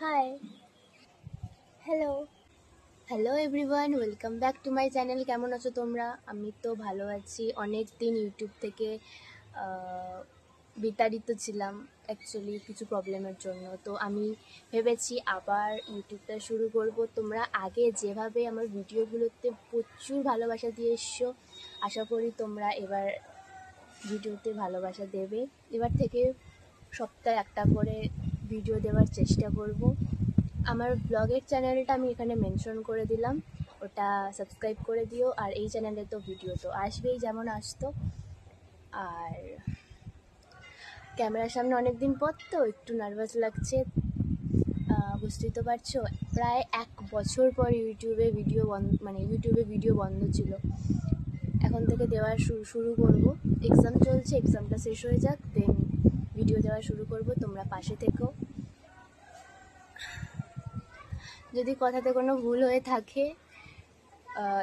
High, hello, hello everyone, welcome back to my channel. কেমন আছো তোমরা? আমি তো ভালো আছি। অনেক দিন ইউটিউব থেকে বিতাড়িত ছিলাম অ্যাকচুয়ালি কিছু প্রবলেমের জন্য। তো আমি ভেবেছি আবার ইউটিউবটা শুরু করব। তোমরা আগে যেভাবে আমার ভিডিওগুলোতে প্রচুর ভালোবাসা দিয়ে এসছো, আশা করি তোমরা এবার ভিডিওতে ভালোবাসা দেবে। এবার থেকে সপ্তাহে একটা করে ভিডিও দেওয়ার চেষ্টা করব। আমার ব্লগের চ্যানেলটা আমি এখানে মেনশন করে দিলাম, ওটা সাবস্ক্রাইব করে দিও। আর এই চ্যানেলে তো ভিডিও তো আসবেই যেমন আসতো। আর ক্যামেরার সামনে অনেক দিন পর তো একটু নার্ভাস লাগছে, বুঝতেই তো পারছো। প্রায় 1 বছর পর ইউটিউবে ভিডিও বন্ধ ছিল। এখন থেকে দেওয়া শুরু করব। এক্সাম চলছে, এক্সামটা শেষ হয়ে যাক, দেন ভিডিও দেওয়া শুরু করব। তোমরা পাশে থেকো। যদি কথাতে কোনো ভুল হয়ে থাকে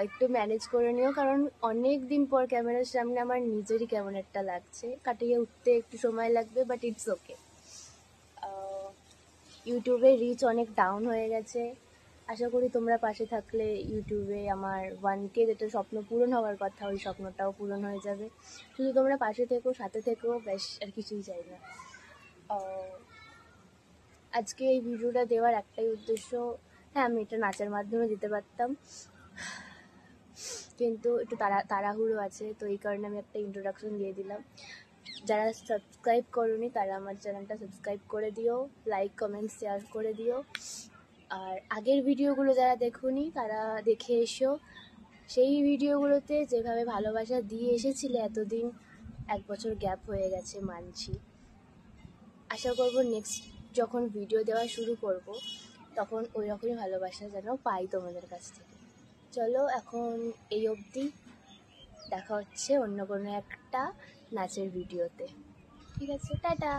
একটু ম্যানেজ করে নিও, কারণ অনেক দিন পর ক্যামেরার সামনে আমার নিজেরই কেমন একটা লাগছে। কাটিয়ে উঠতে একটু সময় লাগবে, বাট ইটস ওকে। ইউটিউবে রিচ অনেক ডাউন হয়ে গেছে। আশা করি তোমরা পাশে থাকলে ইউটিউবে আমার 1K যেটা স্বপ্ন পূরণ হওয়ার কথা, ওই স্বপ্নটাও পূরণ হয়ে যাবে। শুধু তোমরা পাশে থেকো, সাথে থেকো, ব্যাস, আর কিছুই চাই না। আজকে এই ভিডিওটা দেওয়ার একটাই উদ্দেশ্য, হ্যাঁ আমি এটা নাচের মাধ্যমে দিতে পারতাম, কিন্তু একটু তাড়াহুড়ো আছে, তো এই কারণে আমি একটা ইন্ট্রোডাকশন দিয়ে দিলাম। যারা সাবস্ক্রাইব করোনি তারা আমার চ্যানেলটা সাবস্ক্রাইব করে দিও, লাইক কমেন্ট শেয়ার করে দিও। আর আগের ভিডিওগুলো যারা দেখোনি তারা দেখে এসো। সেই ভিডিওগুলোতে যেভাবে ভালোবাসা দিয়ে এসেছিলে এতদিন, 1 বছর গ্যাপ হয়ে গেছে মানছি। আশা করব নেক্সট যখন ভিডিও দেওয়া শুরু করব তখন ওই রকমই ভালোবাসা যেন পাই তোমাদের কাছ থেকে। চলো এখন এই অবধি, দেখা হচ্ছে অন্য কোনো একটা নাচের ভিডিওতে। ঠিক আছে, টাটা।